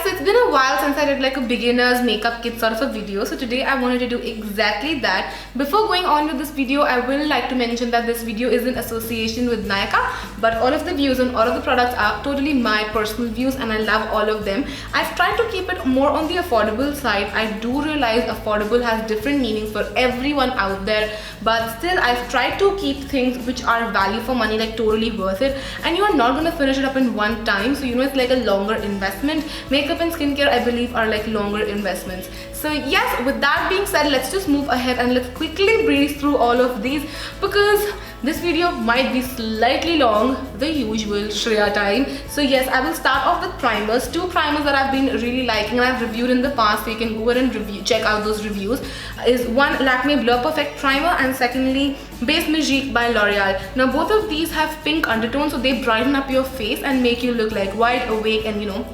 guys, so it's been a while since I did like a beginner's makeup kit sort of a video. So today I wanted to do exactly that. Before going on with this video, I will like to mention that this video is in association with Nykaa, but all of the views on all of the products are totally my personal views and I love all of them. I've tried to keep it more on the affordable side. I do realize affordable has different meanings for everyone out there, but still I've tried to keep things which are value for money, like totally worth it, and you are not going to finish it up in one time. So you know, it's like a longer investment. Makeup and skincare, I believe, are like longer investments. So yes, with that being said, let's just move ahead and let's quickly breeze through all of these, because this video might be slightly long, the usual Shreya time. So yes, I will start off with primers. Two primers that I've been really liking and I've reviewed in the past, so you can go ahead and check out those reviews. Is one Lakme Blur Perfect Primer and secondly Base MAGIQUE by L'Oreal. Now both of these have pink undertones, so they brighten up your face and make you look like wide awake and you know,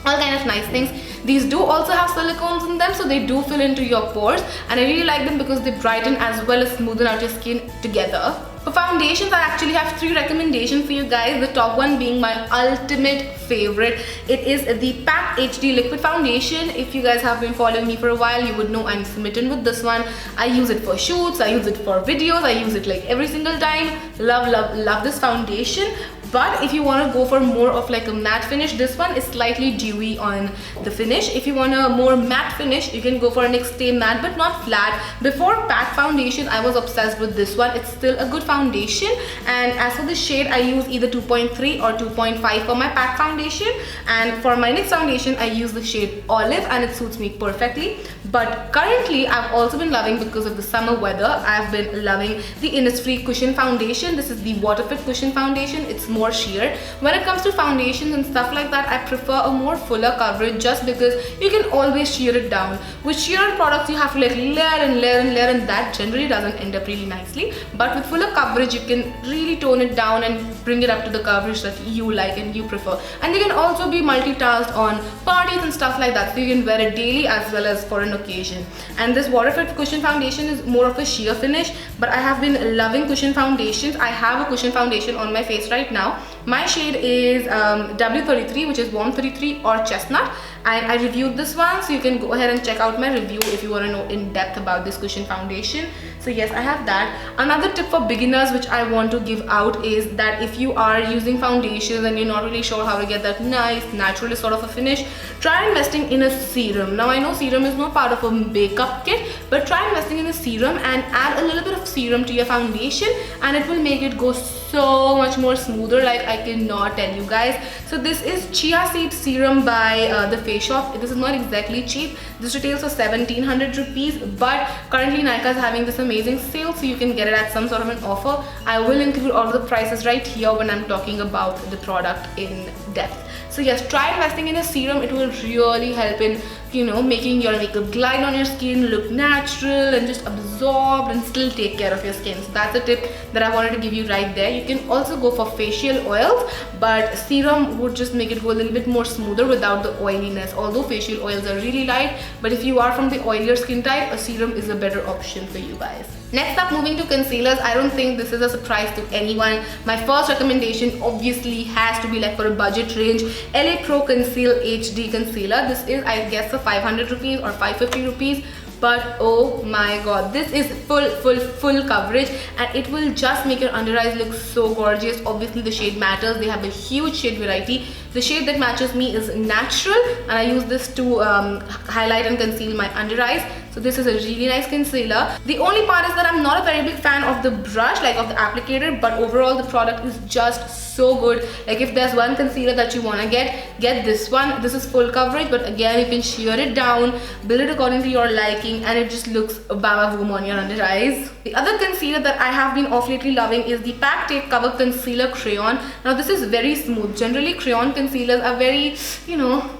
all kind of nice things. These do also have silicones in them, so they do fill into your pores, and I really like them because they brighten as well as smoothen out your skin together. For foundations, I actually have 3 recommendations for you guys. The top one being my ultimate favorite. It is the PAC HD Liquid Foundation. If you guys have been following me for a while, you would know I'm smitten with this one. I use it for shoots, I use it for videos, I use it like every single time. Love, love, love this foundation. But if you want to go for more of like a matte finish, this one is slightly dewy on the finish. If you want a more matte finish, you can go for an Stay Matte but not flat. Before PAC foundation, I was obsessed with this one. It's still a good foundation, and as for the shade, I use either 2.3 or 2.5 for my PAC foundation, and for my next foundation I use the shade Olive and it suits me perfectly. But currently I've also been loving, because of the summer weather, I've been loving the Innisfree Cushion Foundation. This is the Water Fit Cushion Foundation. It's more sheer. When it comes to foundations and stuff like that, I prefer a more fuller coverage just because you can always sheer it down. With sheer products, you have to like layer and layer and layer, and that generally doesn't end up really nicely. But with fuller coverage, you can really tone it down and bring it up to the coverage that you like and you prefer. And they can also be multitasked on parties and stuff like that, so you can wear it daily as well as for an occasion. And this Water Fit Cushion Foundation is more of a sheer finish, but I have been loving cushion foundations. I have a cushion foundation on my face right now. My shade is W33, which is Warm 33 or Chestnut, and I reviewed this one, so you can go ahead and check out my review if you want to know in depth about this cushion foundation. So yes, I have that. Another tip for beginners which I want to give out is that if you are using foundations and you're not really sure how to get that nice naturally sort of a finish, try investing in a serum. Now I know serum is not part of a makeup kit, but try investing in a serum and add a little bit of serum to your foundation, and it will make it go so much more smoother, like I cannot tell you guys. So this is Chia Seed Serum by the Face Shop. This is not exactly cheap. This retails for 1700 rupees, but currently Nykaa is having this amazing sale, so you can get it at some sort of an offer. I will include all of the prices right here when I'm talking about the product in depth. So yes, try investing in a serum. It will really help in, you know, making your makeup glide on your skin, look natural and just absorbed and still take care of your skin. So that's a tip that I wanted to give you right there. You can also go for facial oils, but serum would just make it go a little bit more smoother without the oiliness. Although facial oils are really light, but if you are from the oilier skin type, a serum is a better option for you guys. Next up, moving to concealers. I don't think this is a surprise to anyone. My first recommendation obviously has to be like for a budget range, LA Pro Conceal HD Concealer. This is, I guess, for 500 rupees or 550 rupees. But oh my god, this is full coverage, and it will just make your under eyes look so gorgeous. Obviously the shade matters. They have a huge shade variety. The shade that matches me is Natural, and I use this to highlight and conceal my under eyes. So this is a really nice concealer. The only part is that I'm not a very big fan of the brush, like of the applicator, but overall the product is just so good. Like if there's one concealer that you want to get this one. This is full coverage, but again you can sheer it down, build it according to your liking, and it just looks baba boom on your under eyes. The other concealer that I have been off lately loving is the PAC Take Cover Concealer Crayon. Now this is very smooth. Generally crayon concealers are very, you know,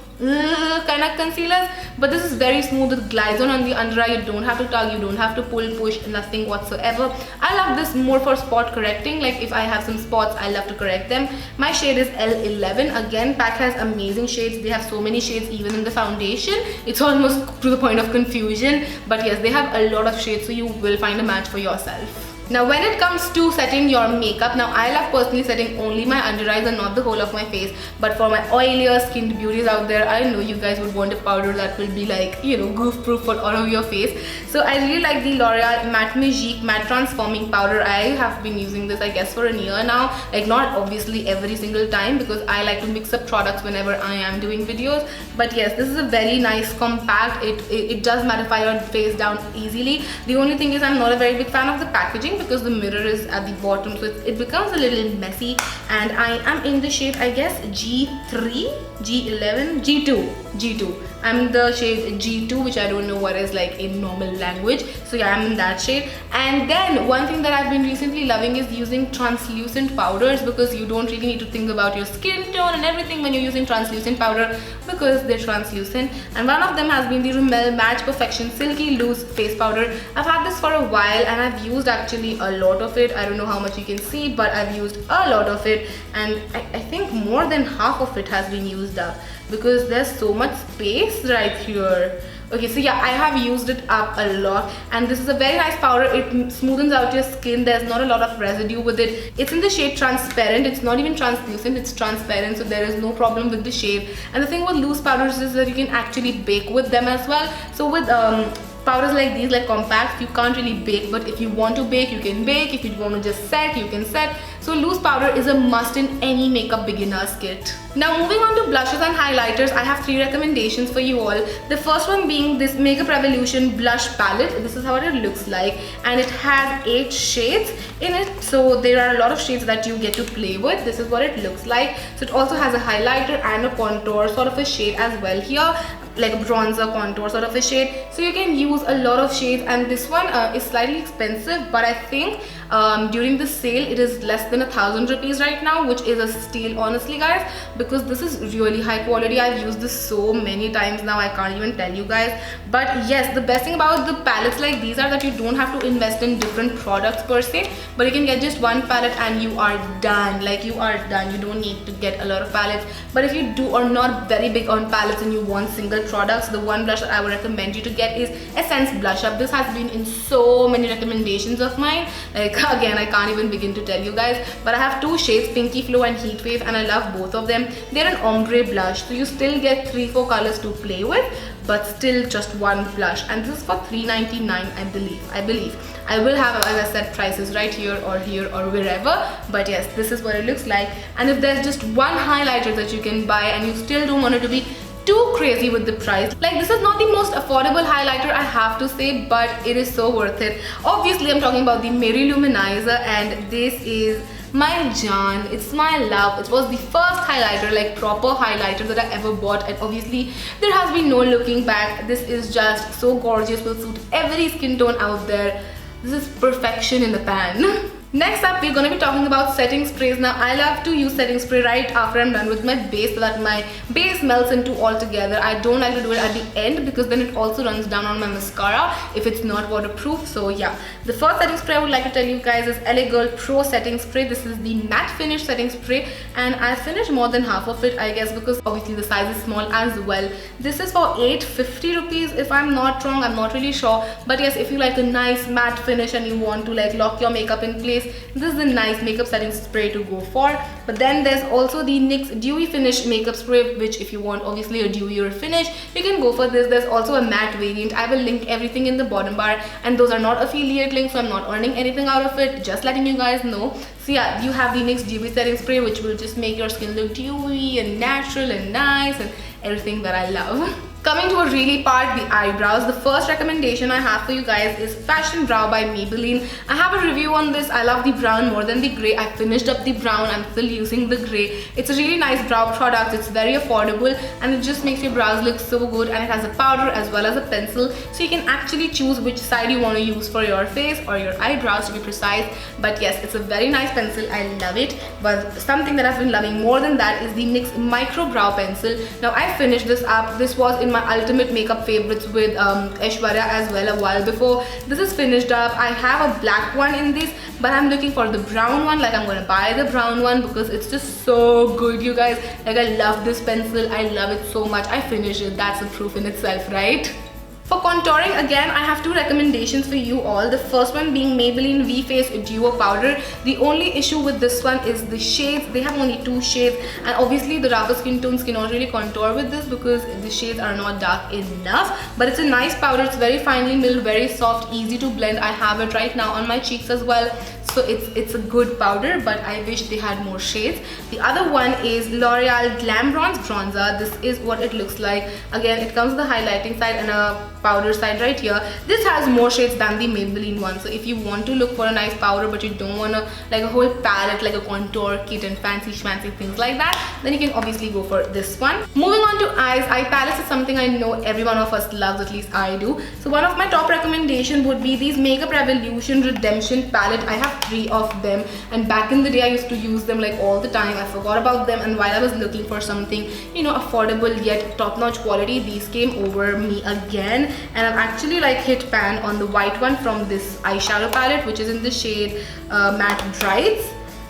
kind of concealers, but this is very smooth. It glides on the under eye. You don't have to tug, you don't have to pull, push, nothing whatsoever. I love this more for spot correcting. Like if I have some spots, I love to correct them. My shade is L11. Again, PAC has amazing shades. They have so many shades even in the foundation. It's almost to the point of confusion, but yes, they have a lot of shades, so you will find a match for yourself. Now when it comes to setting your makeup, now I love personally setting only my under eyes and not the whole of my face, but for my oilier skinned beauties out there, I know you guys would want a powder that will be like, you know, goof proof for all of your face. So I really like the L'Oreal MAGIQUE Matte Transforming Powder. I have been using this I guess for a year now, like not obviously every single time because I like to mix up products whenever I am doing videos, but yes, this is a very nice compact. It does mattify your face down easily. The only thing is I'm not a very big fan of the packaging because the mirror is at the bottom, so it becomes a little messy, and I am in the shade I guess G3, G11, G2. I'm in the shade G2, which I don't know what is like in normal language, so yeah, I'm in that shade. And then one thing that I've been recently loving is using translucent powders, because you don't really need to think about your skin tone and everything when you're using translucent powder because they're translucent. And one of them has been the RIMMEL Match Perfection Silky Loose Face Powder. I've had this for a while and I've used actually a lot of it. I don't know how much you can see, but I've used a lot of it, and I think more than half of it has been used up because there's so much space right here. Okay, so yeah, I have used it up a lot, and this is a very nice powder. It smoothens out your skin. There's not a lot of residue with it. It's in the shade Transparent. It's not even translucent, it's transparent, so there is no problem with the shade. And the thing with loose powders is that you can actually bake with them as well. So with powders like these, like compacts, you can't really bake, but if you want to bake, you can bake. If you want to just set, you can set. So loose powder is a must in any makeup beginner's kit. Now moving on to blushes and highlighters, I have 3 recommendations for you all. The first one being this Makeup Revolution blush palette. This is how it looks like, and it has 8 shades in it, so there are a lot of shades that you get to play with. This is what it looks like. So it also has a highlighter and a contour sort of a shade as well here, like a bronzer contour sort of a shade, so you can use a lot of shades. And this one is slightly expensive, but I think during the sale it is less than 1,000 rupees right now, which is a steal honestly guys, because this is really high quality. I've used this so many times now I can't even tell you guys. But yes, the best thing about the palettes like these are that you don't have to invest in different products per se, but you can get just one palette and you are done. Like you are done, you don't need to get a lot of palettes. But if you do are not very big on palettes and you want single products, the one blush that I would recommend you to get is Essence Blush Up. This has been in so many recommendations of mine, like again I can't even begin to tell you guys, but I have 2 shades, Pinky Flow and Heat Wave, and I love both of them. They're an ombre blush, so you still get 3-4 colors to play with, but still just one blush, and this is for $3.99 I believe. I will have, as I said, prices right here or wherever, but yes, this is what it looks like. And if there's just one highlighter that you can buy and you still don't want it to be too crazy with the price, like this is not the most affordable highlighter I have to say, but it is so worth it. Obviously I'm talking about the Mary-Lou Manizer, and this is my Jain. It's my love. It was the first highlighter, like proper highlighter, that I ever bought, and obviously there has been no looking back. This is just so gorgeous, will suit every skin tone out there. This is perfection in the pan. Next up, we're going to be talking about setting sprays. Now, I love to use setting spray right after I'm done with my base so that my base melts into all together. I don't like to do it at the end because then it also runs down on my mascara if it's not waterproof. So yeah, the first setting spray I would like to tell you guys is LA Girl Pro Setting Spray. This is the matte finish setting spray, and I finished more than half of it, I guess, because obviously the size is small as well. This is for 850 rupees if I'm not wrong. I'm not really sure, but yes, if you like a nice matte finish and you want to like lock your makeup in place, this is a nice makeup setting spray to go for. But then there's also the NYX Dewy Finish makeup spray, which if you want obviously a dewier finish, you can go for this. There's also a matte variant. I will link everything in the bottom bar, and those are not affiliate links, so I'm not earning anything out of it, just letting you guys know. So yeah, you have the NYX Dewy setting spray, which will just make your skin look dewy and natural and nice and everything that I love. Coming to a really part, the eyebrows. The first recommendation I have for you guys is Fashion Brow by Maybelline. I have a review on this. I love the brown more than the grey. I finished up the brown. I'm still using the grey. It's a really nice brow product. It's very affordable and it just makes your brows look so good, and it has a powder as well as a pencil, so you can actually choose which side you want to use for your face or your eyebrows to be precise. But yes, it's a very nice pencil. I love it. But something that I've been loving more than that is the NYX Micro Brow Pencil. Now I finished this up. This was in my ultimate makeup favorites with Aishwarya as well a while before. This is finished up. I have a black one in this, but I'm looking for the brown one. Like I'm gonna buy the brown one because it's just so good, you guys. Like I love this pencil. I love it so much. I finished it. That's a proof in itself, right? For contouring, again, I have two recommendations for you all. The first one being Maybelline V-Face Duo Powder. The only issue with this one is the shades. They have only 2 shades, and obviously the darker skin tones cannot really contour with this because the shades are not dark enough. But it's a nice powder. It's very finely milled, very soft, easy to blend. I have it right now on my cheeks as well. So it's a good powder, but I wish they had more shades. The other one is L'Oreal Glam Bronze Bronzer. This is what it looks like. Again, it comes with a highlighting side and a powder side right here. This has more shades than the Maybelline one. So if you want to look for a nice powder but you don't want to like a whole palette, like a contour kit and fancy schmancy things like that, then you can obviously go for this one. Moving on to eyes. Eye palettes is something I know every one of us loves, at least I do. So one of my top recommendations would be these Makeup Revolution Redemption palette. I have 3 of them, and back in the day I used to use them like all the time. I forgot about them, and while I was looking for something, you know, affordable yet top-notch quality, these came over me again, and I've actually like hit pan on the white one from this eyeshadow palette, which is in the shade Matte Brights.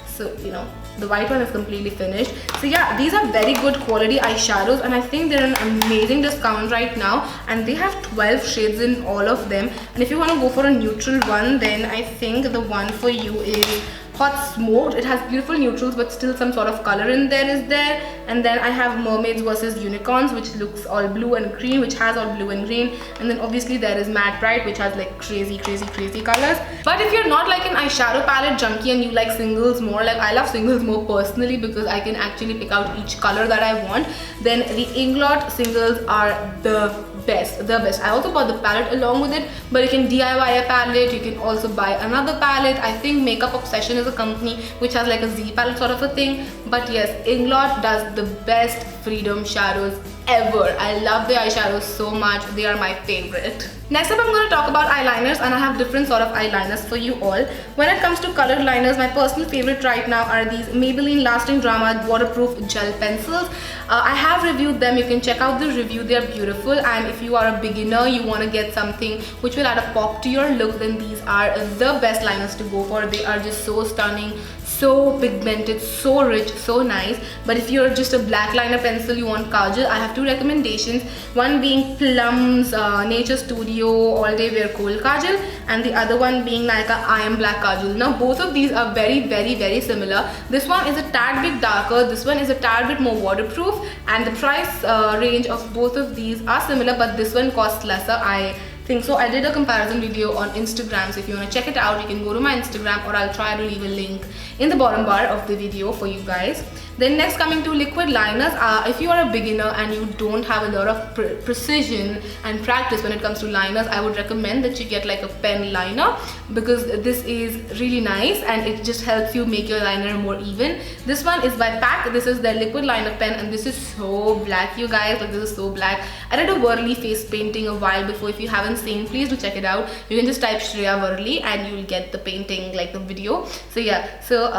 So you know, the white one is completely finished. So yeah, these are very good quality eyeshadows, and I think they're an amazing discount right now, and they have 12 shades in all of them. And if you want to go for a neutral one, then I think the one for you is Hot Smoked. It has beautiful neutrals but still some sort of color in there is there. And then I have Mermaids versus Unicorns, which looks all blue and green, which has all blue and green. And then obviously there is Matte Bright, which has like crazy colors. But if you're not like an eyeshadow palette junkie and you like singles more, like I love singles more personally because I can actually pick out each color that I want, then the Inglot singles are the best. I also bought the palette along with it, but you can DIY a palette, you can also buy another palette. I think Makeup Obsession is a company which has like a Z palette sort of a thing, but yes, Inglot does the best freedom shadows ever. I love the eyeshadows so much. They are my favorite. Next up, I'm going to talk about eyeliners, and I have different sort of eyeliners for you all. When it comes to colored liners, my personal favorite right now are these Maybelline Lasting Drama waterproof gel pencils. I have reviewed them. You can check out the review. They are beautiful, and if you are a beginner, you want to get something which will add a pop to your look, then these are the best liners to go for. They are just so stunning, so pigmented, so rich, so nice. But if you're just a black liner pencil, you want Kajal, I have 2 recommendations. One being PLUM's NATURSTUDIO All Day Wear Kohl Kajal, and the other one being Nykaa I Am Black Kajal. Now both of these are very similar. This one is a tad bit darker, this one is a tad bit more waterproof, and the price range of both of these are similar, but this one costs lesser, I think so. I did a comparison video on Instagram, so if you want to check it out, you can go to my Instagram, or I'll try to leave a link in the bottom bar of the video for you guys. Then next, coming to liquid liners, if you are a beginner and you don't have a lot of precision and practice when it comes to liners, I would recommend that you get like a pen liner, because this is really nice and it just helps you make your liner more even. This one is by PAC. This is their liquid liner pen, and this is so black, you guys. Like, this is so black. I did a Whirly face painting a while before. If you haven't seen, please do check it out. You can just type Shreya Whirly and you'll get the painting, like the video. So yeah, so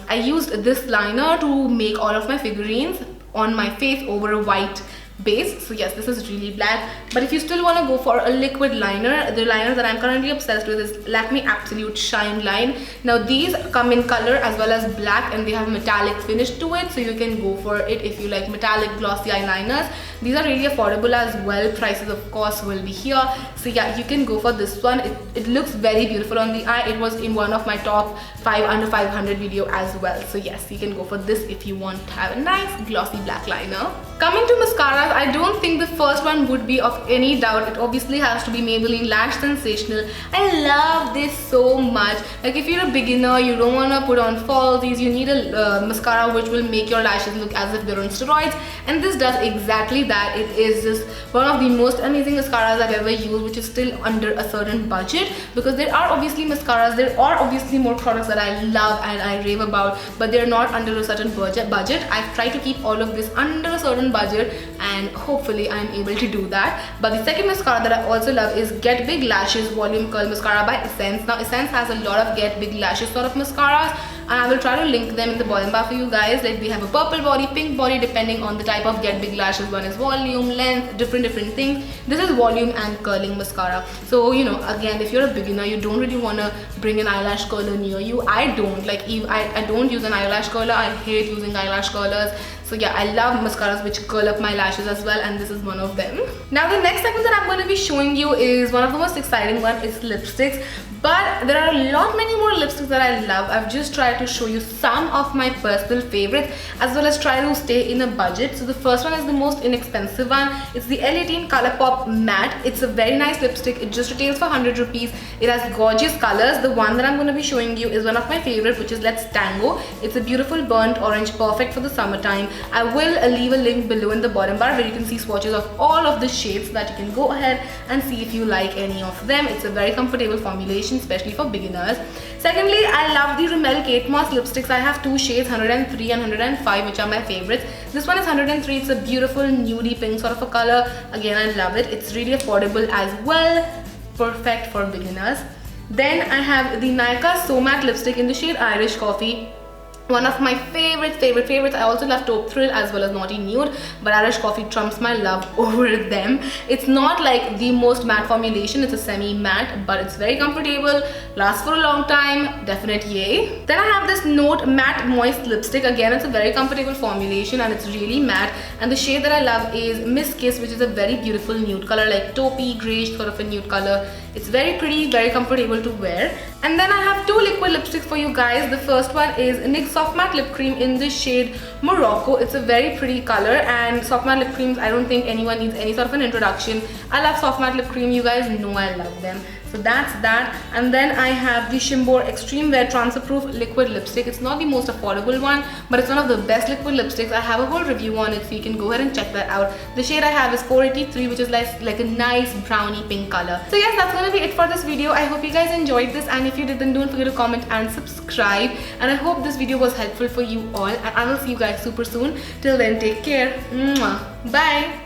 I used this liner to make all of my figurines on my face over a white base. So yes, this is really black. But if you still want to go for a liquid liner, the liner that I'm currently obsessed with is Lakme Absolute Shine Line. Now these come in color as well as black, and they have metallic finish to it, so you can go for it if you like metallic glossy eyeliners. These are really affordable as well. Prices of course will be here. So yeah, you can go for this one. It looks very beautiful on the eye. It was in one of my top 5 under 500 video as well. So yes, you can go for this if you want to have a nice glossy black liner. Coming to mascaras, I don't think the first one would be of any doubt. It obviously has to be Maybelline Lash Sensational. I love this so much. Like, if you're a beginner, you don't want to put on falsies, you need a mascara which will make your lashes look as if they're on steroids, and this does exactly that. It is just one of the most amazing mascaras I've ever used, which is still under a certain budget, because there are obviously mascaras, there are obviously more products that I love and I rave about, but they're not under a certain budget. I've tried to keep all of this under a certain budget, and hopefully I'm able to do that. But the second mascara that I also love is Get Big Lashes Volume Curl Mascara by Essence. Now Essence has a lot of Get Big Lashes sort of mascaras, and I will try to link them in the bottom bar for you guys. Like, they have a purple body, pink body, depending on the type of Get Big Lashes. One is volume, length, different things. This is volume and curling mascara. So, you know, again, if you're a beginner, you don't really want to bring an eyelash curler near you. I don't use an eyelash curler. I hate using eyelash curlers. So yeah, I love mascaras which curl up my lashes as well, and this is one of them. Now the next segment that I'm going to be showing you is one of the most exciting one. It's lipsticks. But there are a lot many more lipsticks that I love. I've just tried to show you some of my personal favorites as well as try to stay in a budget. So the first one is the most inexpensive one. It's the Elle COLORPOP Matte. It's a very nice lipstick. It just retails for 100 rupees. It has gorgeous colors. The one that I'm going to be showing you is one of my favorite, which is Let's Tango. It's a beautiful burnt orange, perfect for the summertime. I will leave a link below in the bottom bar where you can see swatches of all of the shades so that you can go ahead and see if you like any of them. It's a very comfortable formulation, especially for beginners. Secondly, I love the RIMMEL Kate Moss lipsticks. I have two shades, 103 and 105, which are my favorites. This one is 103. It's a beautiful nudie pink sort of a color. Again, I love it. It's really affordable as well. Perfect for beginners. Then I have the Nykaa So Matte lipstick in the shade Irish Coffee. One of my favorites. I also love Taupe Thrill as well as Naughty Nude, but Irish Coffee trumps my love over them. It's not like the most matte formulation, it's a semi-matte, but it's very comfortable, lasts for a long time, definite yay. Then I have this Note Mattemoist lipstick. Again, it's a very comfortable formulation and it's really matte, and the shade that I love is Miss Kiss, which is a very beautiful nude color, like taupey grayish sort of a nude color. It's very pretty, very comfortable to wear. And then I have two liquid lipsticks for you guys. The first one is NYX Soft Matte Lip Cream in the shade Morocco. It's a very pretty color, and soft matte lip creams, I don't think anyone needs any sort of an introduction. I love soft matte lip cream, you guys know I love them. So that's that. And then I have the CHAMBOR Extreme Wear Transfer Proof liquid lipstick. It's not the most affordable one, but it's one of the best liquid lipsticks. I have a whole review on it, so you can go ahead and check that out. The shade I have is 483, which is like a nice brownie pink color. So yes, that's gonna be it for this video. I hope you guys enjoyed this, and if you did, then don't forget to comment and subscribe. And I hope this video was helpful for you all, and I will see you guys super soon. Till then, take care. Mwah. Bye.